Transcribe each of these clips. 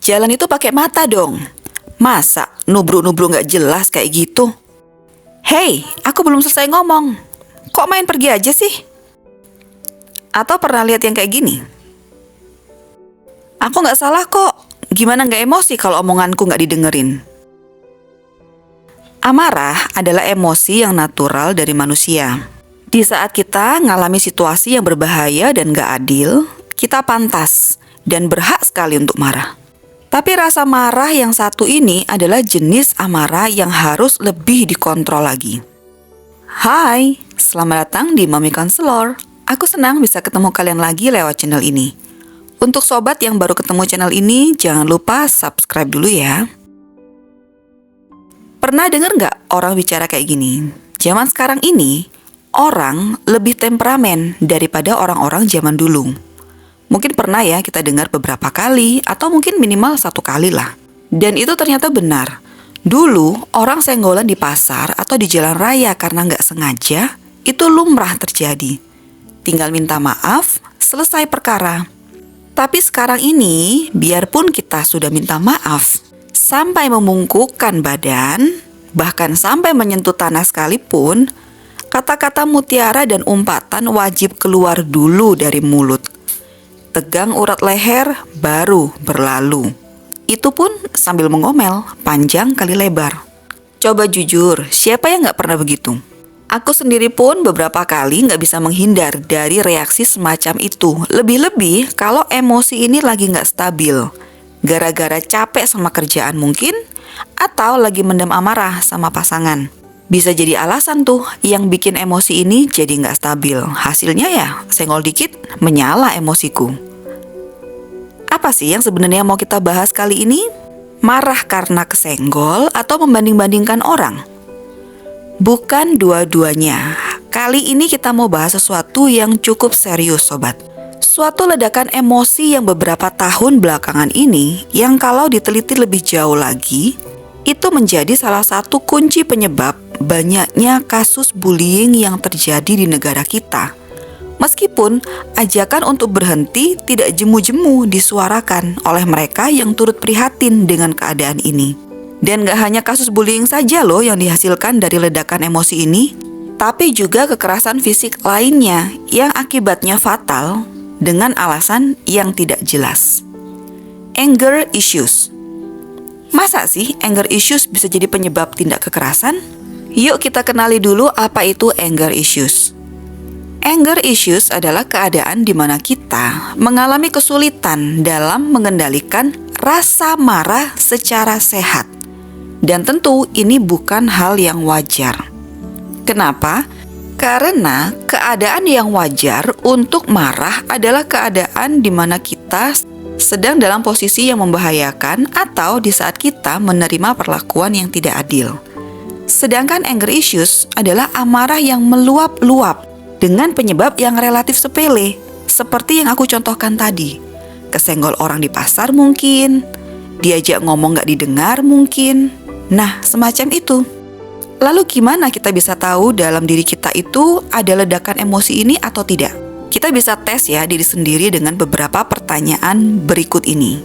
Jalan itu pakai mata dong. Masa nubruk-nubruk nggak jelas kayak gitu? Hei, aku belum selesai ngomong. Kok main pergi aja sih? Atau pernah lihat yang kayak gini? Aku nggak salah kok. Gimana nggak emosi kalau omonganku nggak didengerin? Amarah adalah emosi yang natural dari manusia. Di saat kita ngalami situasi yang berbahaya dan gak adil, kita pantas dan berhak sekali untuk marah. Tapi rasa marah yang satu ini adalah jenis amarah yang harus lebih dikontrol lagi. Hai, selamat datang di Mommy Counselor. Aku senang bisa ketemu kalian lagi lewat channel ini. Untuk sobat yang baru ketemu channel ini, jangan lupa subscribe dulu ya. Pernah dengar nggak orang bicara kayak gini? Zaman sekarang ini, orang lebih temperamen daripada orang-orang zaman dulu. Mungkin pernah ya kita dengar beberapa kali, atau mungkin minimal 1 kali lah. Dan itu ternyata benar. Dulu, orang senggolan di pasar atau di jalan raya karena nggak sengaja, itu lumrah terjadi. Tinggal minta maaf, selesai perkara. Tapi sekarang ini, biarpun kita sudah minta maaf, sampai membungkukkan badan, bahkan sampai menyentuh tanah sekalipun, kata-kata mutiara dan umpatan wajib keluar dulu dari mulut. Tegang urat leher, baru berlalu. Itu pun sambil mengomel, panjang kali lebar. Coba jujur, siapa yang gak pernah begitu? Aku sendiri pun beberapa kali gak bisa menghindar dari reaksi semacam itu. Lebih-lebih kalau emosi ini lagi gak stabil. Gara-gara capek sama kerjaan mungkin, atau lagi mendam amarah sama pasangan. Bisa jadi alasan tuh yang bikin emosi ini jadi nggak stabil. Hasilnya ya senggol dikit menyala emosiku. Apa sih yang sebenarnya mau kita bahas kali ini? Marah karena kesenggol atau membanding-bandingkan orang? Bukan dua-duanya. Kali ini kita mau bahas sesuatu yang cukup serius sobat. Suatu ledakan emosi yang beberapa tahun belakangan ini yang kalau diteliti lebih jauh lagi, itu menjadi salah satu kunci penyebab banyaknya kasus bullying yang terjadi di negara kita. Meskipun ajakan untuk berhenti tidak jemu-jemu disuarakan oleh mereka yang turut prihatin dengan keadaan ini. Dan gak hanya kasus bullying saja loh yang dihasilkan dari ledakan emosi ini, tapi juga kekerasan fisik lainnya yang akibatnya fatal dengan alasan yang tidak jelas. Anger issues. Masa sih anger issues bisa jadi penyebab tindak kekerasan? Yuk kita kenali dulu apa itu anger issues. Anger issues adalah keadaan di mana kita mengalami kesulitan dalam mengendalikan rasa marah secara sehat. Dan tentu ini bukan hal yang wajar. Kenapa? Karena keadaan yang wajar untuk marah adalah keadaan di mana kita sedang dalam posisi yang membahayakan atau di saat kita menerima perlakuan yang tidak adil. Sedangkan anger issues adalah amarah yang meluap-luap dengan penyebab yang relatif sepele, seperti yang aku contohkan tadi. Kesenggol orang di pasar mungkin, diajak ngomong gak didengar mungkin. Nah, semacam itu. Lalu gimana kita bisa tahu dalam diri kita itu ada ledakan emosi ini atau tidak? Kita bisa tes ya diri sendiri dengan beberapa pertanyaan berikut ini.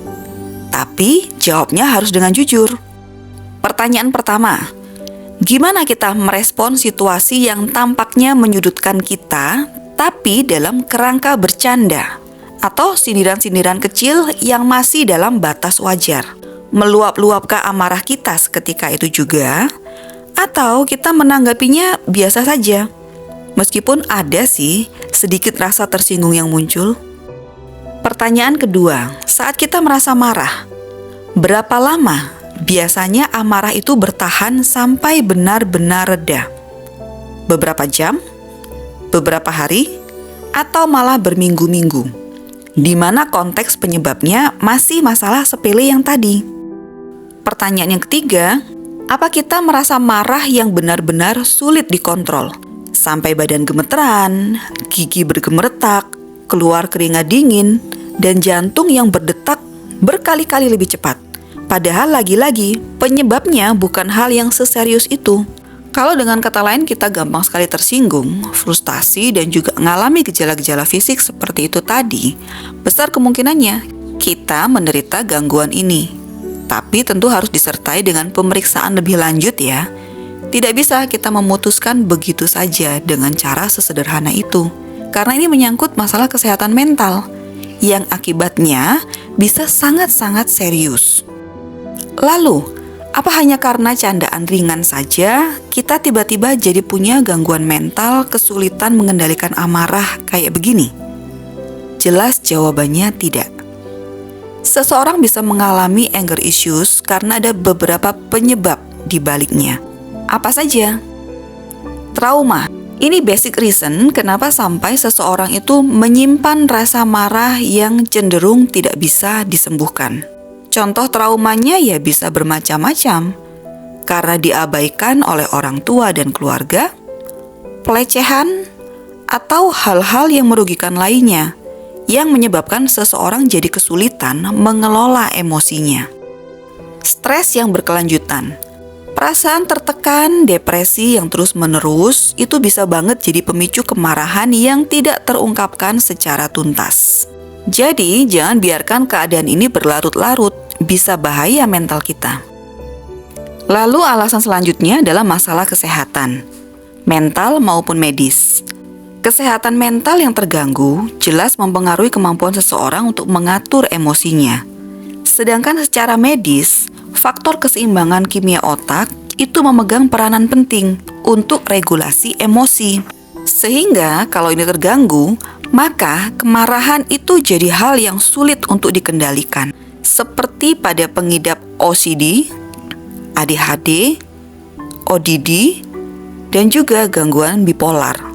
Tapi jawabnya harus dengan jujur. Pertanyaan pertama, gimana kita merespon situasi yang tampaknya menyudutkan kita, tapi dalam kerangka bercanda? Atau sindiran-sindiran kecil yang masih dalam batas wajar? Meluap-luapkah amarah kita seketika itu juga? Atau kita menanggapinya biasa saja? Meskipun ada sih sedikit rasa tersinggung yang muncul. Pertanyaan kedua, saat kita merasa marah, berapa lama biasanya amarah itu bertahan sampai benar-benar reda? Beberapa jam? Beberapa hari? Atau malah berminggu-minggu? Di mana konteks penyebabnya masih masalah sepele yang tadi? Pertanyaan yang ketiga, apa kita merasa marah yang benar-benar sulit dikontrol? Sampai badan gemeteran, gigi bergemeretak, keluar keringat dingin, dan jantung yang berdetak berkali-kali lebih cepat. Padahal lagi-lagi penyebabnya bukan hal yang seserius itu. Kalau dengan kata lain kita gampang sekali tersinggung, frustasi, dan juga mengalami gejala-gejala fisik seperti itu tadi, besar kemungkinannya kita menderita gangguan ini. Tapi tentu harus disertai dengan pemeriksaan lebih lanjut ya. Tidak bisa kita memutuskan begitu saja dengan cara sesederhana itu. Karena ini menyangkut masalah kesehatan mental yang akibatnya bisa sangat-sangat serius. Lalu, apa hanya karena candaan ringan saja kita tiba-tiba jadi punya gangguan mental, kesulitan mengendalikan amarah kayak begini? Jelas jawabannya tidak. Seseorang bisa mengalami anger issues karena ada beberapa penyebab di baliknya. Apa saja? Trauma. Ini basic reason kenapa sampai seseorang itu menyimpan rasa marah yang cenderung tidak bisa disembuhkan. Contoh traumanya ya bisa bermacam-macam. Karena diabaikan oleh orang tua dan keluarga, pelecehan, atau hal-hal yang merugikan lainnya yang menyebabkan seseorang jadi kesulitan mengelola emosinya. Stres yang berkelanjutan. Perasaan tertekan, depresi yang terus-menerus itu bisa banget jadi pemicu kemarahan yang tidak terungkapkan secara tuntas. Jadi, jangan biarkan keadaan ini berlarut-larut, bisa bahaya mental kita. Lalu alasan selanjutnya adalah masalah kesehatan, mental maupun medis. Kesehatan mental yang terganggu jelas mempengaruhi kemampuan seseorang untuk mengatur emosinya. Sedangkan secara medis, faktor keseimbangan kimia otak itu memegang peranan penting untuk regulasi emosi. Sehingga kalau ini terganggu, maka kemarahan itu jadi hal yang sulit untuk dikendalikan. Seperti pada pengidap OCD, ADHD, ODD, dan juga gangguan bipolar.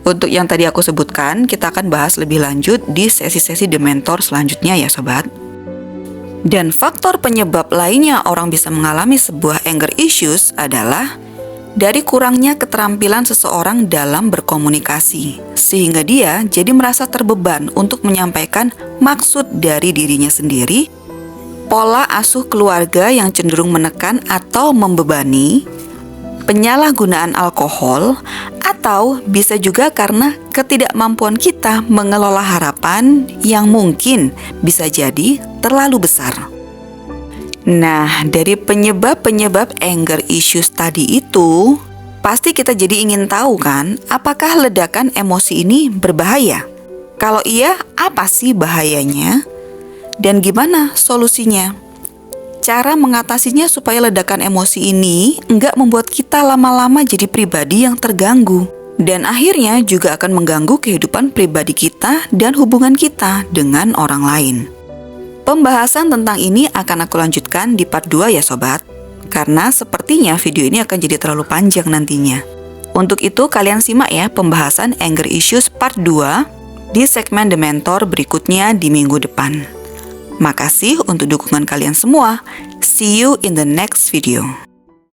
Untuk yang tadi aku sebutkan, kita akan bahas lebih lanjut di sesi-sesi The Mentor selanjutnya ya sobat. Dan faktor penyebab lainnya orang bisa mengalami sebuah anger issues adalah dari kurangnya keterampilan seseorang dalam berkomunikasi, sehingga dia jadi merasa terbeban untuk menyampaikan maksud dari dirinya sendiri, pola asuh keluarga yang cenderung menekan atau membebani, penyalahgunaan alkohol, atau bisa juga karena ketidakmampuan kita mengelola harapan yang mungkin bisa jadi terlalu besar. Nah, dari penyebab-penyebab anger issues tadi itu, pasti kita jadi ingin tahu kan, apakah ledakan emosi ini berbahaya? Kalau iya, apa sih bahayanya? Dan gimana solusinya? Cara mengatasinya supaya ledakan emosi ini nggak membuat kita lama-lama jadi pribadi yang terganggu. Dan akhirnya juga akan mengganggu kehidupan pribadi kita dan hubungan kita dengan orang lain. Pembahasan tentang ini akan aku lanjutkan di part 2 ya sobat. Karena sepertinya video ini akan jadi terlalu panjang nantinya. Untuk itu kalian simak ya pembahasan anger issues part 2 di segmen The Mentor berikutnya di minggu depan. Makasih untuk dukungan kalian semua. See you in the next video.